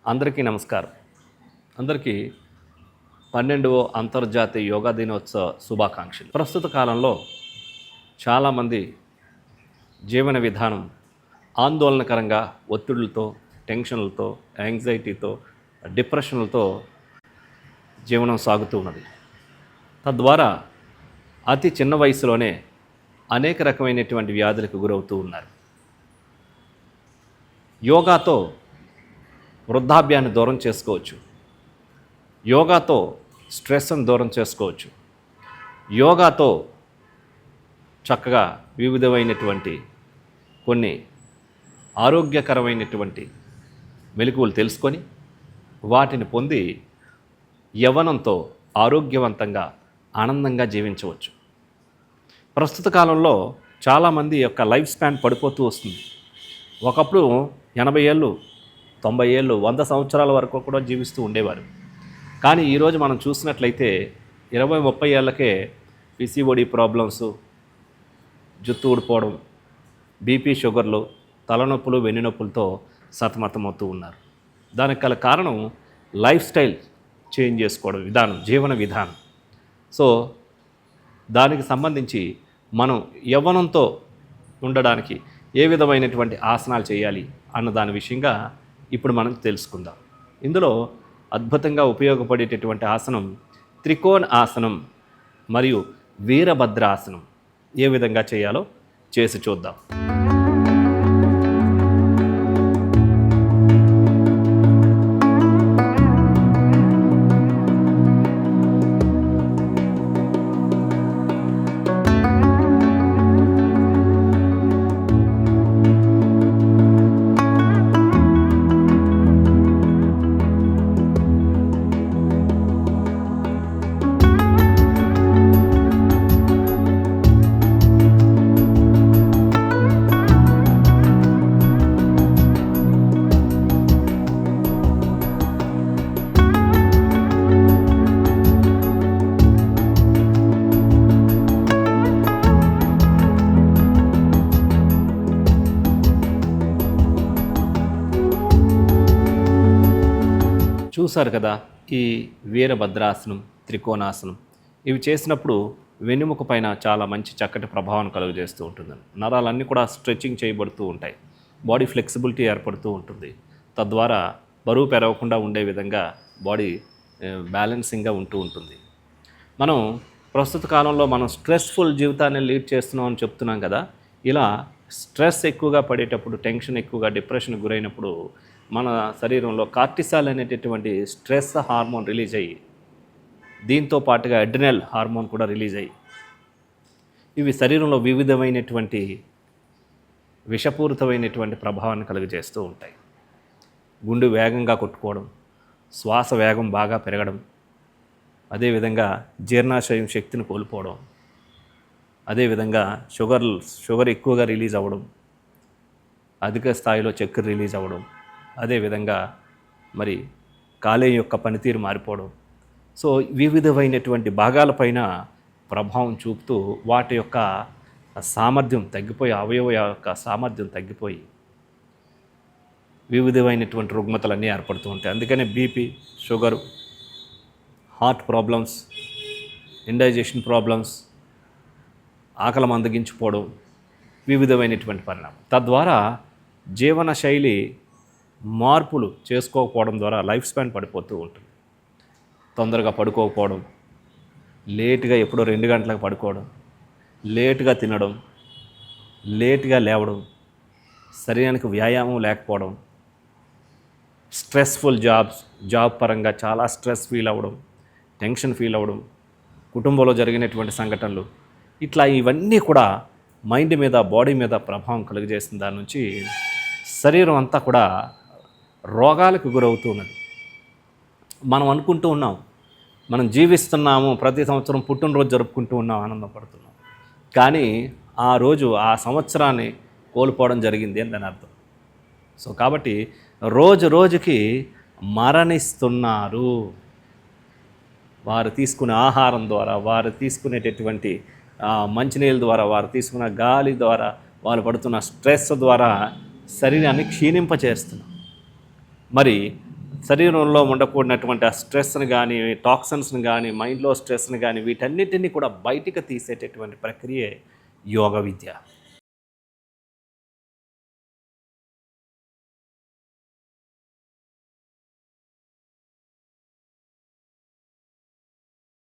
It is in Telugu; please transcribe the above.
అందరికీ నమస్కారం. అందరికీ 12వ అంతర్జాతీయ యోగా దినోత్సవ శుభాకాంక్షలు. ప్రస్తుత కాలంలో చాలామంది జీవన విధానం ఆందోళనకరంగా ఒత్తిడులతో, టెన్షన్లతో, యాంగ్జైటీతో, డిప్రెషన్లతో జీవనం సాగుతూ ఉన్నది. తద్వారా అతి చిన్న వయసులోనే అనేక రకమైనటువంటి వ్యాధులకు గురవుతూ ఉన్నారు. యోగాతో వృద్ధాప్యాన్ని దూరం చేసుకోవచ్చు. యోగాతో స్ట్రెస్ని దూరం చేసుకోవచ్చు. యోగాతో చక్కగా వివిధమైనటువంటి కొన్ని ఆరోగ్యకరమైనటువంటి మెలకువలు తెలుసుకొని వాటిని పొంది యవ్వనంతో ఆరోగ్యవంతంగా ఆనందంగా జీవించవచ్చు. ప్రస్తుత కాలంలో చాలామంది యొక్క లైఫ్ స్పాన్ పడిపోతూ వస్తుంది. ఒకప్పుడు 80 ఏళ్ళు, 90 ఏళ్ళు, 100 సంవత్సరాల వరకు కూడా జీవిస్తూ ఉండేవారు. కానీ ఈరోజు మనం చూసినట్లయితే 20-30 ఏళ్ళకే పిసిఓడి ప్రాబ్లమ్స్, జుట్టు ఊడిపోవడం, బీపీ, షుగర్లు, తలనొప్పులు, వెన్నునొప్పులతో సతమతమవుతూ ఉన్నారు. దానికి గల కారణం లైఫ్ స్టైల్ చేంజ్ చేసుకోవడం జీవన విధానం. సో దానికి సంబంధించి మనం యవ్వనంతో ఉండడానికి ఏ విధమైనటువంటి ఆసనాలు చేయాలి అన్న దాని విషయంగా ఇప్పుడు మనం తెలుసుకుందాం. ఇందులో అద్భుతంగా ఉపయోగపడేటటువంటి ఆసనం త్రికోణ ఆసనం మరియు వీరభద్రాసనం. ఏ విధంగా చేయాలో చేసి చూద్దాం. చూసారు కదా, ఈ వీరభద్రాసనం, త్రికోణాసనం ఇవి చేసినప్పుడు వెన్నెముక పైన చాలా మంచి చక్కటి ప్రభావం కలుగజేస్తూ ఉంటుంది. నరాలన్నీ కూడా స్ట్రెచ్చింగ్ చేయబడుతూ ఉంటాయి. బాడీ ఫ్లెక్సిబిలిటీ ఏర్పడుతూ ఉంటుంది. తద్వారా బరువు పెరగకుండా ఉండే విధంగా బాడీ బ్యాలెన్సింగ్గా ఉంటూ ఉంటుంది. మనం ప్రస్తుత కాలంలో మనం స్ట్రెస్ఫుల్ జీవితాన్ని లీడ్ చేస్తున్నాం అని చెప్తున్నాం కదా. ఇలా స్ట్రెస్ ఎక్కువగా పడేటప్పుడు, టెన్షన్ ఎక్కువగా, డిప్రెషన్కి గురైనప్పుడు మన శరీరంలో కార్టిసాల్ అనేటటువంటి స్ట్రెస్ హార్మోన్ రిలీజ్ అయ్యి, దీంతో పాటుగా అడ్రినల్ హార్మోన్ కూడా రిలీజ్ అయ్యి, ఇవి శరీరంలో వివిధమైనటువంటి విషపూరితమైనటువంటి ప్రభావాన్ని కలుగజేస్తూ ఉంటాయి. గుండె వేగంగా కొట్టుకోవడం, శ్వాస వేగం బాగా పెరగడం, అదేవిధంగా జీర్ణాశయం శక్తిని కోల్పోవడం, అదేవిధంగా షుగర్ ఎక్కువగా రిలీజ్ అవ్వడం, అధిక స్థాయిలో చక్కెర రిలీజ్ అవ్వడం, అదేవిధంగా మరి కాలేయం యొక్క పనితీరు మారిపోవడం. సో వివిధమైనటువంటి భాగాలపైన ప్రభావం చూపుతూ వాటి యొక్క సామర్థ్యం తగ్గిపోయి, అవయవ యొక్క సామర్థ్యం తగ్గిపోయి వివిధమైనటువంటి రుగ్మతలన్నీ ఏర్పడుతూ ఉంటాయి. అందుకనే BP, sugar, heart problems, indigestion problems, ఆకలి మందగించిపోవడం, వివిధమైనటువంటి పరిణామం. తద్వారా జీవన శైలి మార్పులు చేసుకోకపోవడం ద్వారా లైఫ్ స్పాన్ పడిపోతూ ఉంటుంది. తొందరగా పడుకోకపోవడం, లేటుగా ఎప్పుడో 2 గంటలకు పడుకోవడం, లేటుగా తినడం, లేటుగా లేవడం, శరీరానికి వ్యాయామం లేకపోవడం, స్ట్రెస్ఫుల్ జాబ్ పరంగా చాలా స్ట్రెస్ ఫీల్ అవ్వడం, టెన్షన్ ఫీల్ అవ్వడం, కుటుంబంలో జరిగినటువంటి సంఘటనలు, ఇట్లా ఇవన్నీ కూడా మైండ్ మీద, బాడీ మీద ప్రభావం కలుగజేసిన దాని నుంచి శరీరం అంతా కూడా రోగాలకు గురవుతూ ఉన్నది. మనం అనుకుంటూ ఉన్నాం, మనం జీవిస్తున్నాము, ప్రతి సంవత్సరం పుట్టినరోజు జరుపుకుంటూ ఉన్నాం, ఆనందపడుతున్నాం. కానీ ఆ రోజు, ఆ సంవత్సరాన్ని కోల్పోవడం జరిగింది అని దాని అర్థం. సో కాబట్టి రోజుకి మరణిస్తున్నారు. వారు తీసుకునే ఆహారం ద్వారా, వారు తీసుకునేటటువంటి మంచినీళ్ళ ద్వారా, వారు తీసుకున్న గాలి ద్వారా, వాళ్ళు పడుతున్న స్ట్రెస్ ద్వారా శరీరాన్ని క్షీణింపచేస్తున్నాం. మరి శరీరంలో ఉండకూడనటువంటి ఆ స్ట్రెస్ని కానీ, టాక్సిన్స్ని కానీ, మైండ్లో స్ట్రెస్ని కానీ వీటన్నిటిని కూడా బయటికి తీసేటటువంటి ప్రక్రియే యోగ విద్య.